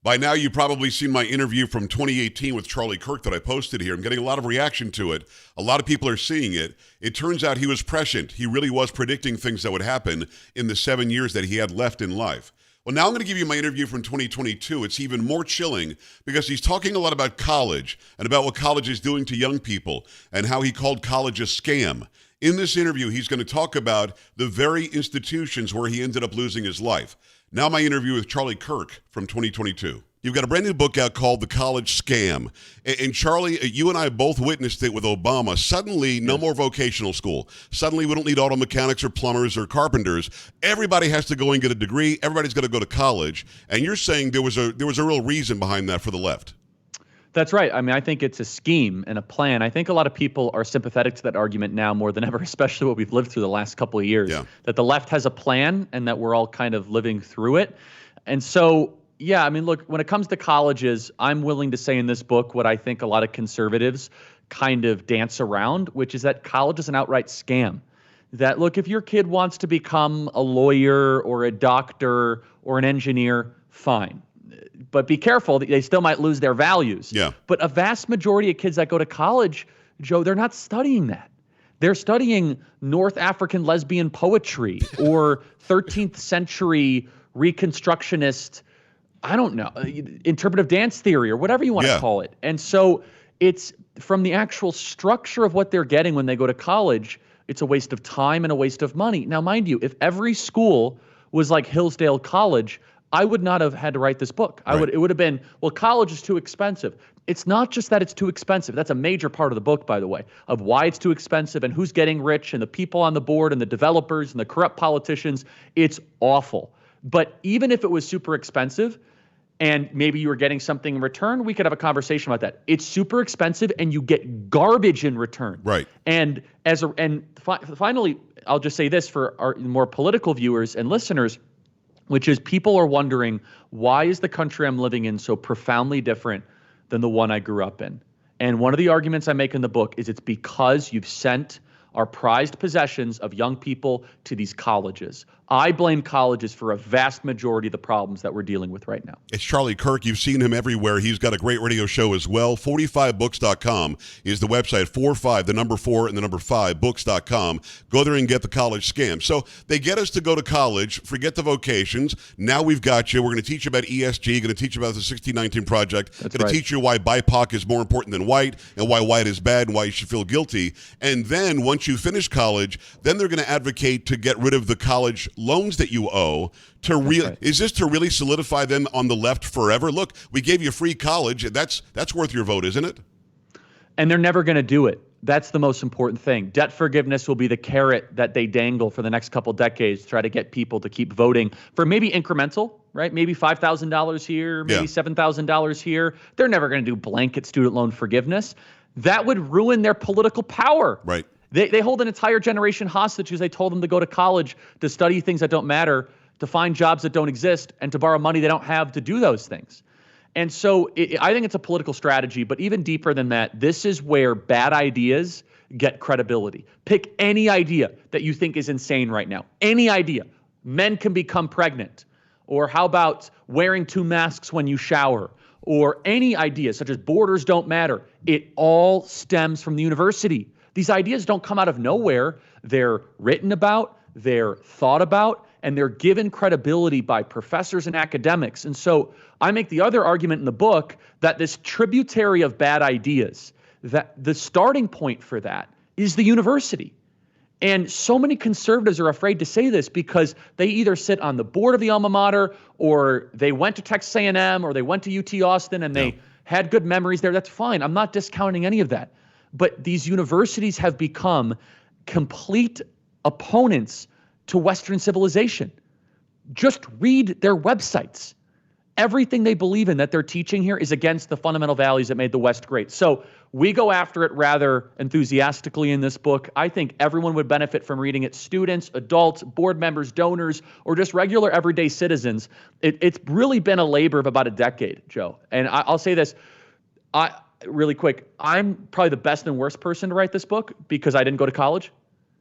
By now, you've probably seen my interview from 2018 with Charlie Kirk that I posted here. I'm getting a lot of reaction to it. A lot of people are seeing it. It turns out he was prescient. He really was predicting things that would happen in the 7 years that he had left in life. Well, now I'm going to give you my interview from 2022. It's even more chilling because he's talking a lot about college and about what college is doing to young people and how he called college a scam. In this interview, he's going to talk about the very institutions where he ended up losing his life. Now my interview with Charlie Kirk from 2022. You've got a brand new book out called The College Scam. And Charlie, you and I both witnessed it with Obama. Suddenly, no more vocational school. Suddenly, we don't need auto mechanics or plumbers or carpenters. Everybody has to go and get a degree. Everybody's got to go to college. And you're saying there was a real reason behind that for the left. That's right. I mean, I think it's a scheme and a plan. I think a lot of people are sympathetic to that argument now more than ever, especially what we've lived through the last couple of years, that the left has a plan and that we're all kind of living through it. And so, yeah, I mean, look, when it comes to colleges, I'm willing to say in this book what I think a lot of conservatives kind of dance around, which is that college is an outright scam. That, look, if your kid wants to become a lawyer or a doctor or an engineer, fine. But be careful, they still might lose their values. Yeah. But a vast majority of kids that go to college, Joe, they're not studying that. They're studying North African lesbian poetry or 13th century Reconstructionist, I don't know, interpretive dance theory or whatever you want to call it. And so it's from the actual structure of what they're getting when they go to college, it's a waste of time and a waste of money. Now, mind you, if every school was like Hillsdale College, I would not have had to write this book. It would have been, well, college is too expensive. It's not just that it's too expensive. That's a major part of the book, by the way, of why it's too expensive and who's getting rich and the people on the board and the developers and the corrupt politicians. It's awful. But even if it was super expensive and maybe you were getting something in return, we could have a conversation about that. It's super expensive and you get garbage in return. Right. And finally, I'll just say this for our more political viewers and listeners, which is people are wondering, why is the country I'm living in so profoundly different than the one I grew up in? And one of the arguments I make in the book is it's because you've sent our prized possessions of young people to these colleges. I blame colleges for a vast majority of the problems that we're dealing with right now. It's Charlie Kirk. You've seen him everywhere. He's got a great radio show as well. 45books.com is the website. 45, the number 4 and the number 5, books.com. Go there and get The College Scam. So they get us to go to college, forget the vocations. Now we've got you. We're going to teach you about ESG, going to teach you about the 1619 Project, going to teach you why BIPOC is more important than white and why white is bad and why you should feel guilty. And then once you finish college, then they're going to advocate to get rid of the college loans that you owe. Is this to really solidify them on the left forever? Look, we gave you free college. That's worth your vote, isn't it? And they're never going to do it. That's the most important thing. Debt forgiveness will be the carrot that they dangle for the next couple decades to try to get people to keep voting for maybe incremental, right? Maybe $5,000 here, maybe $7,000 here. They're never going to do blanket student loan forgiveness. That would ruin their political power. Right. They hold an entire generation hostage because they told them to go to college to study things that don't matter, to find jobs that don't exist, and to borrow money they don't have to do those things. And so I think it's a political strategy, but even deeper than that, this is where bad ideas get credibility. Pick any idea that you think is insane right now. Any idea. Men can become pregnant. Or how about wearing 2 masks when you shower? Or any idea such as borders don't matter. It all stems from the university. These ideas don't come out of nowhere. They're written about, they're thought about, and they're given credibility by professors and academics. And so I make the other argument in the book that this tributary of bad ideas, that the starting point for that is the university. And so many conservatives are afraid to say this because they either sit on the board of the alma mater or they went to Texas A&M or they went to UT Austin and they had good memories there. That's fine. I'm not discounting any of that. But these universities have become complete opponents to Western civilization. Just read their websites. Everything they believe in that they're teaching here is against the fundamental values that made the West great. So we go after it rather enthusiastically in this book. I think everyone would benefit from reading it. Students, adults, board members, donors, or just regular everyday citizens. It's really been a labor of about a decade, Joe. And I'll say this. Really quick, I'm probably the best and worst person to write this book because I didn't go to college.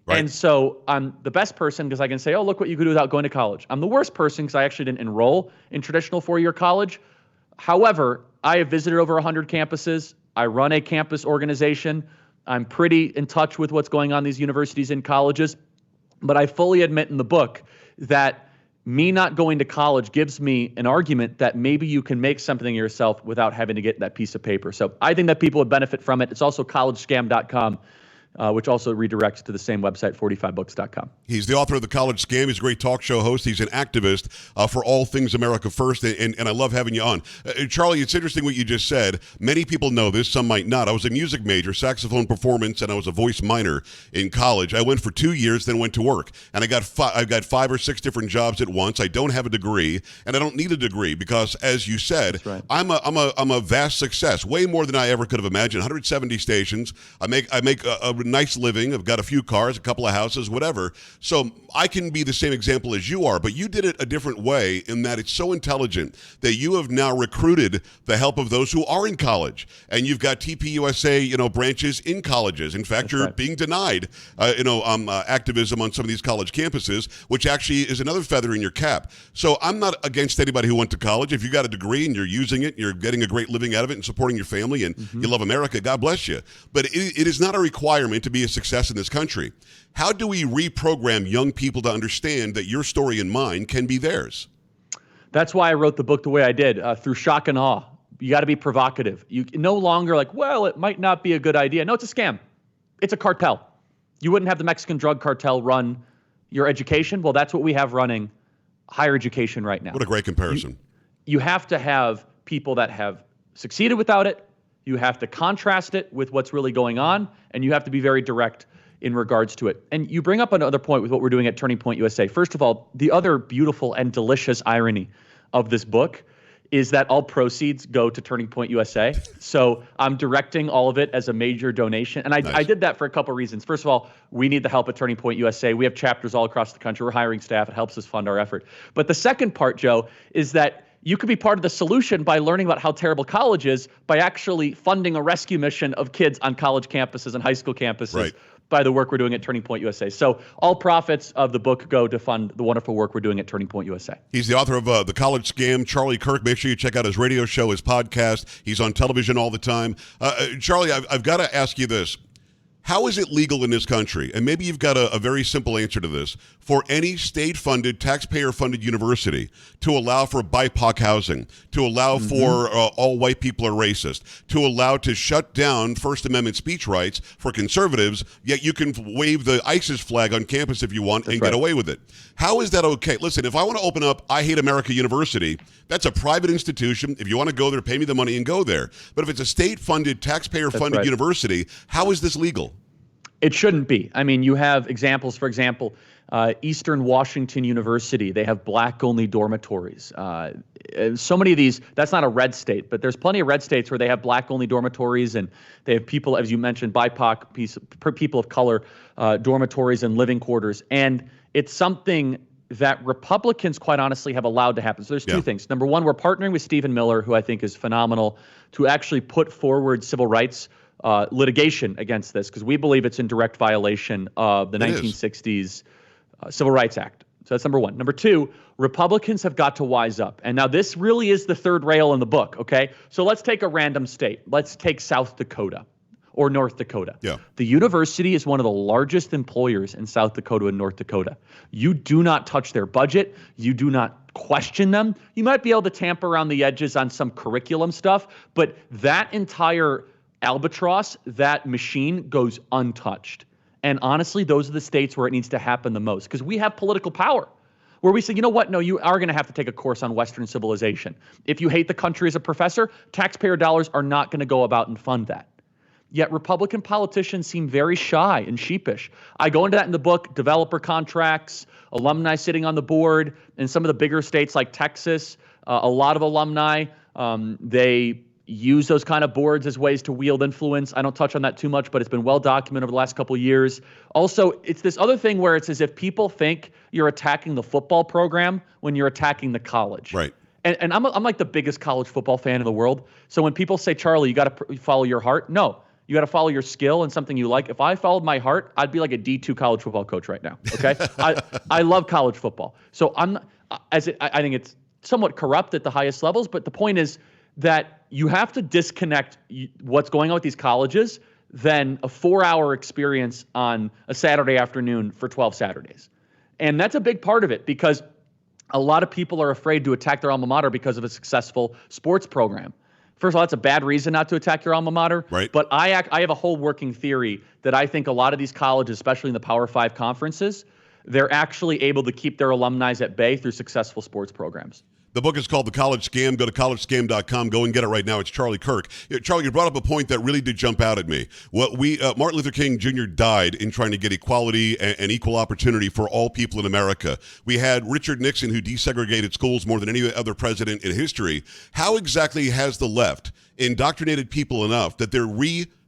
Right. And so I'm the best person because I can say, oh, look what you could do without going to college. I'm the worst person because I actually didn't enroll in traditional 4-year college. However, I have visited over 100 campuses. I run a campus organization. I'm pretty in touch with what's going on in these universities and colleges. But I fully admit in the book that me not going to college gives me an argument that maybe you can make something of yourself without having to get that piece of paper. So I think that people would benefit from it. It's also collegescam.com. Which also redirects to the same website, 45books.com. He's the author of The College Scam. He's a great talk show host. He's an activist for all things America First, and I love having you on. Charlie, it's interesting what you just said. Many people know this, some might not. I was a music major, saxophone performance, and I was a voice minor in college. I went for 2 years, then went to work, and I got 5 or 6 different jobs at once. I don't have a degree, and I don't need a degree because, as you said, right. I'm a vast success, way more than I ever could have imagined. 170 stations. I make a nice living. I've got a few cars, a couple of houses, whatever. So I can be the same example as you are, but you did it a different way in that it's so intelligent that you have now recruited the help of those who are in college, and you've got TPUSA, branches in colleges. In fact, That's you're right. being denied, activism on some of these college campuses, which actually is another feather in your cap. So I'm not against anybody who went to college. If you got a degree and you're using it, you're getting a great living out of it and supporting your family, and you love America, God bless you. But it is not a requirement to be a success in this country. How do we reprogram young people to understand that your story and mine can be theirs? That's why I wrote the book the way I did, through shock and awe. You got to be provocative. You no longer like, well, it might not be a good idea. No, it's a scam. It's a cartel. You wouldn't have the Mexican drug cartel run your education. Well, that's what we have running higher education right now. What a great comparison. You have to have people that have succeeded without it. You have to contrast it with what's really going on, and you have to be very direct in regards to it. And you bring up another point with what we're doing at Turning Point USA. First of all, the other beautiful and delicious irony of this book is that all proceeds go to Turning Point USA. So I'm directing all of it as a major donation. And I did that for a couple of reasons. First of all, we need the help at Turning Point USA. We have chapters all across the country. We're hiring staff. It helps us fund our effort. But the second part, Joe, is that you could be part of the solution by learning about how terrible college is by actually funding a rescue mission of kids on college campuses and high school campuses. Right. By the work we're doing at Turning Point USA. So all profits of the book go to fund the wonderful work we're doing at Turning Point USA. He's the author of The College Scam, Charlie Kirk. Make sure you check out his radio show, his podcast. He's on television all the time. Charlie, I've got to ask you this. How is it legal in this country, and maybe you've got a very simple answer to this, for any state-funded, taxpayer-funded university to allow for BIPOC housing, to allow for all white people are racist, to allow to shut down First Amendment speech rights for conservatives, yet you can wave the ISIS flag on campus if you want and get away with it? How is that okay? Listen, if I want to open up I Hate America University, that's a private institution. If you want to go there, pay me the money and go there. But if it's a state-funded, taxpayer-funded university, how is this legal? It shouldn't be. I mean, you have examples, for example, Eastern Washington University, they have black-only dormitories. So many of these, that's not a red state, but there's plenty of red states where they have black-only dormitories, and they have people, as you mentioned, BIPOC, people of color, dormitories and living quarters. And it's something that Republicans, quite honestly, have allowed to happen. So there's two things. Number one, we're partnering with Stephen Miller, who I think is phenomenal, to actually put forward civil rights litigation against this, because we believe it's in direct violation of the 1960s Civil Rights Act. So that's number one. Number two, Republicans have got to wise up. And now this really is the third rail in the book, okay? So let's take a random state. Let's take South Dakota or North Dakota. Yeah. The university is one of the largest employers in South Dakota and North Dakota. You do not touch their budget. You do not question them. You might be able to tamper around the edges on some curriculum stuff, but that entire albatross, that machine goes untouched. And honestly, those are the states where it needs to happen the most, because we have political power where we say, you know what? No, you are going to have to take a course on Western civilization. If you hate the country as a professor, taxpayer dollars are not going to go about and fund that. Yet Republican politicians seem very shy and sheepish. I go into that in the book, developer contracts, alumni sitting on the board. In some of the bigger states like Texas, a lot of alumni, they use those kind of boards as ways to wield influence. I don't touch on that too much, but it's been well documented over the last couple of years. Also, it's this other thing where it's as if people think you're attacking the football program when you're attacking the college. Right. And I'm like the biggest college football fan in the world. So when people say, Charlie, you got to follow your heart. No, you got to follow your skill and something you like. If I followed my heart, I'd be like a D2 college football coach right now. Okay. I love college football. So I think it's somewhat corrupt at the highest levels, but the point is, that you have to disconnect what's going on with these colleges than a 4-hour experience on a Saturday afternoon for 12 Saturdays. And that's a big part of it, because a lot of people are afraid to attack their alma mater because of a successful sports program. First of all, that's a bad reason not to attack your alma mater. Right. But I have a whole working theory that I think a lot of these colleges, especially in the Power 5 conferences, they're actually able to keep their alumni at bay through successful sports programs. The book is called The College Scam. Go to collegescam.com. Go and get it right now. It's Charlie Kirk. Charlie, you brought up a point that really did jump out at me. Martin Luther King Jr. died in trying to get equality and equal opportunity for all people in America. We had Richard Nixon, who desegregated schools more than any other president in history. How exactly has the left indoctrinated people enough that they're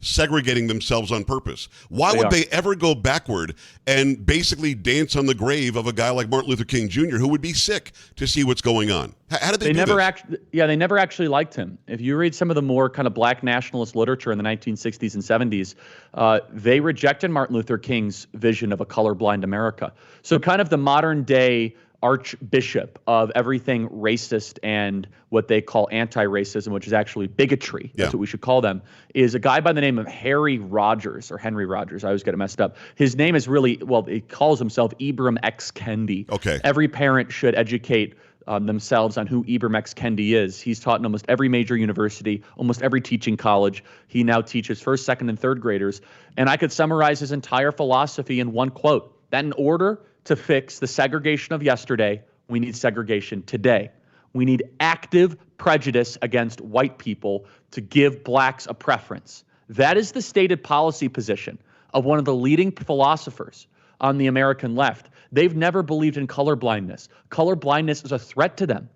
segregating themselves on purpose? Why would they ever go backward and basically dance on the grave of a guy like Martin Luther King Jr., who would be sick to see what's going on? How did they do this? They never actually liked him. If you read some of the more kind of black nationalist literature in the 1960s and 70s, they rejected Martin Luther King's vision of a colorblind America. So kind of the modern day archbishop of everything racist and what they call anti-racism, which is actually bigotry. That's what we should call them, is a guy by the name of Henry Rogers. I always get it messed up. His name is really, he calls himself Ibram X. Kendi. Okay. Every parent should educate themselves on who Ibram X. Kendi is. He's taught in almost every major university, almost every teaching college. He now teaches first, second, and third graders. And I could summarize his entire philosophy in one quote: that in order to fix the segregation of yesterday, we need segregation today. We need active prejudice against white people to give blacks a preference. That is the stated policy position of one of the leading philosophers on the American left. They've never believed in colorblindness. Colorblindness is a threat to them.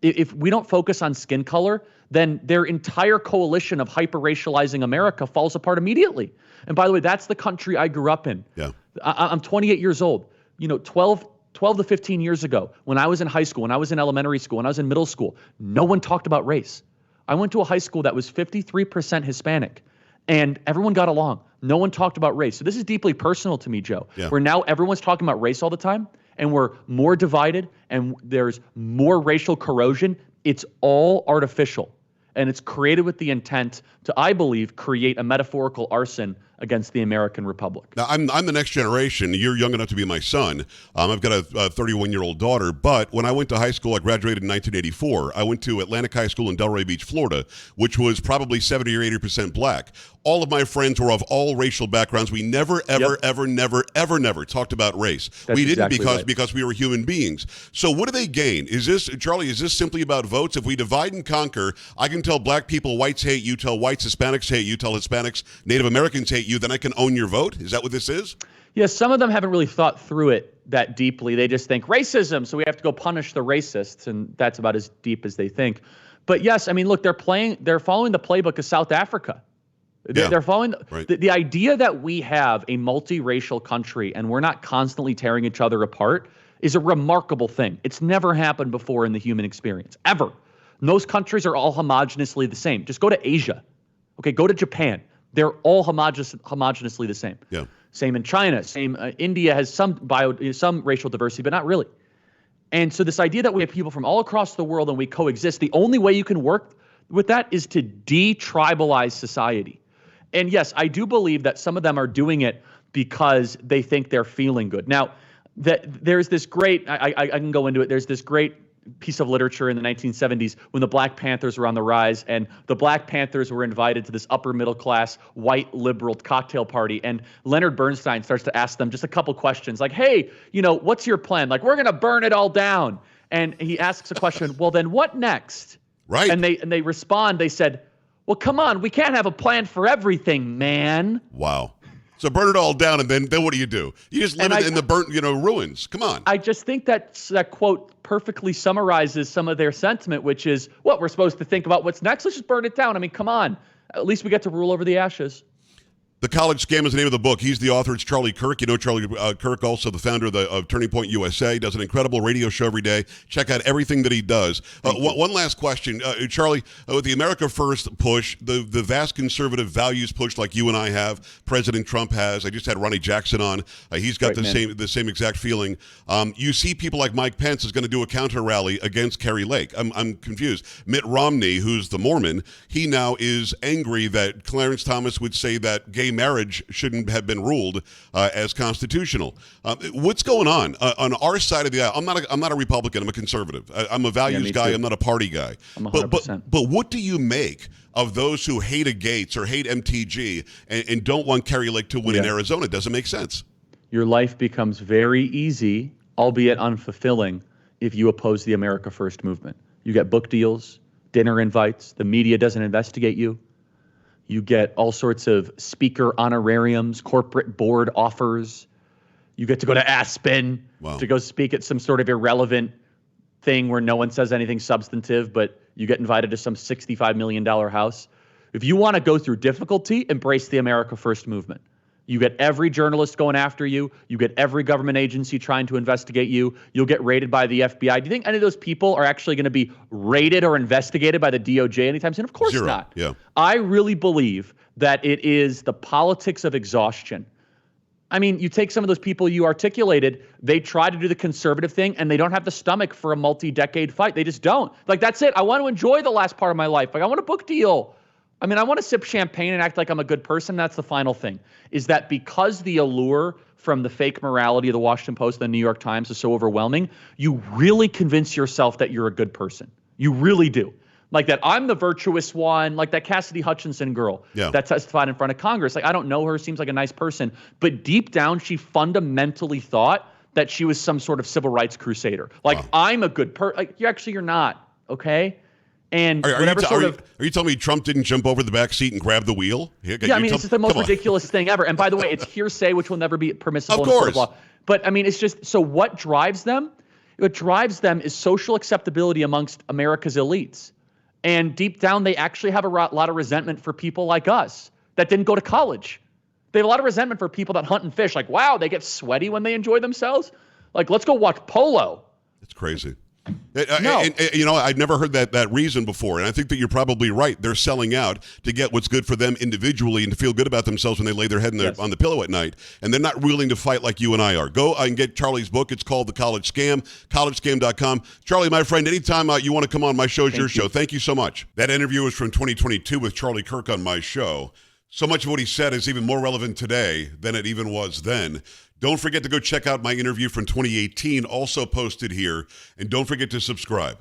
If we don't focus on skin color, then their entire coalition of hyper-racializing America falls apart immediately. And by the way, that's the country I grew up in. Yeah. I'm 28 years old. 12 to 15 years ago, when I was in high school, when I was in elementary school, when I was in middle school, no one talked about race. I went to a high school that was 53% Hispanic, and everyone got along. No one talked about race. So this is deeply personal to me, Joe, where now everyone's talking about race all the time, and we're more divided, and there's more racial corrosion. It's all artificial, and it's created with the intent to, I believe, create a metaphorical arson against the American Republic. Now, I'm the next generation. You're young enough to be my son. I've got a 31-year-old daughter. But when I went to high school, I graduated in 1984. I went to Atlantic High School in Delray Beach, Florida, which was probably 70 or 80% black. All of my friends were of all racial backgrounds. We never, ever talked about race. We didn't because we were human beings. So what do they gain? Is this, Charlie, is this simply about votes? If we divide and conquer, I can tell black people whites hate you, tell whites Hispanics hate you, tell Hispanics Native Americans hate you, then I can own your vote? Is that what this is? Yeah, some of them haven't really thought through it that deeply. They just think racism, so we have to go punish the racists, and that's about as deep as they think. But yes, I mean, look, they're following the playbook of South Africa. They're following the idea that we have a multiracial country and we're not constantly tearing each other apart is a remarkable thing. It's never happened before in the human experience, ever. And those countries are all homogenously the same. Just go to Asia. Okay, go to Japan. They're all homogenously the same. Yeah. Same in China. Same. India has some racial diversity, but not really. And so this idea that we have people from all across the world and we coexist, the only way you can work with that is to de-tribalize society. And yes, I do believe that some of them are doing it because they think they're feeling good. Now, there's this great, I can go into it, there's this great piece of literature in the 1970s when the Black Panthers were on the rise, and the Black Panthers were invited to this upper middle class white liberal cocktail party, and Leonard Bernstein starts to ask them just a couple questions like, hey, what's your plan? Like, we're going to burn it all down. And he asks a question, well, then what next? Right. And they respond, they said, well, come on, we can't have a plan for everything, man. Wow. So burn it all down, and then what do? You just live in the burnt, ruins. Come on. I just think that quote perfectly summarizes some of their sentiment, which is, what, we're supposed to think about what's next? Let's just burn it down. I mean, come on. At least we get to rule over the ashes. The College Scam is the name of the book. He's the author. It's Charlie Kirk. You know Charlie Kirk, also the founder of Turning Point USA. Does an incredible radio show every day. Check out everything that he does. One last question. Charlie, with the America First push, the vast conservative values push like you and I have, President Trump has. I just had Ronnie Jackson on. He's got the same exact feeling. You see people like Mike Pence is going to do a counter rally against Kerry Lake. I'm confused. Mitt Romney, who's the Mormon, he now is angry that Clarence Thomas would say that gay marriage shouldn't have been ruled as constitutional. What's going on our side of the aisle? I'm not a Republican. I'm a conservative. I'm a values guy. I'm not a party guy. I'm 100%. But what do you make of those who hate a Gates or hate MTG and don't want Kerry Lake to win in Arizona? It doesn't make sense. Your life becomes very easy, albeit unfulfilling, if you oppose the America First movement. You get book deals, dinner invites, the media doesn't investigate you. You get all sorts of speaker honorariums, corporate board offers. You get to go to Aspen to go speak at some sort of irrelevant thing where no one says anything substantive, but you get invited to some $65 million house. If you want to go through difficulty, embrace the America First movement. You get every journalist going after you. You get every government agency trying to investigate you. You'll get raided by the FBI. Do you think any of those people are actually going to be raided or investigated by the DOJ anytime soon? Of course not. Yeah. I really believe that it is the politics of exhaustion. I mean, you take some of those people you articulated, they try to do the conservative thing, and they don't have the stomach for a multi-decade fight. They just don't. Like, that's it. I want to enjoy the last part of my life. Like, I want a book deal. I mean, I want to sip champagne and act like I'm a good person. That's the final thing, is that because the allure from the fake morality of the Washington Post and the New York Times is so overwhelming, you really convince yourself that you're a good person. You really do. Like that I'm the virtuous one, like that Cassidy Hutchinson girl that testified in front of Congress. Like, I don't know her, seems like a nice person. But deep down, she fundamentally thought that she was some sort of civil rights crusader. Like, I'm a good person. Like, you're not, okay? And are you telling me Trump didn't jump over the back seat and grab the wheel? Yeah, I mean, it's just the most ridiculous thing ever. And by the way, it's hearsay, which will never be permissible in court of law. But I mean, it's just, so what drives them? What drives them is social acceptability amongst America's elites. And deep down, they actually have a lot of resentment for people like us that didn't go to college. They have a lot of resentment for people that hunt and fish. Like, wow, they get sweaty when they enjoy themselves. Like, let's go watch polo. It's crazy. No. And, I've never heard that reason before, and I think that you're probably right. They're selling out to get what's good for them individually and to feel good about themselves when they lay their head on the pillow at night, and they're not willing to fight like you and I are. Go and get Charlie's book. It's called The College Scam, collegescam.com. Charlie, my friend, anytime you want to come on my show, is your show. Thank you so much. That interview was from 2022 with Charlie Kirk on my show. So much of what he said is even more relevant today than it even was then. Don't forget to go check out my interview from 2018, also posted here, and don't forget to subscribe.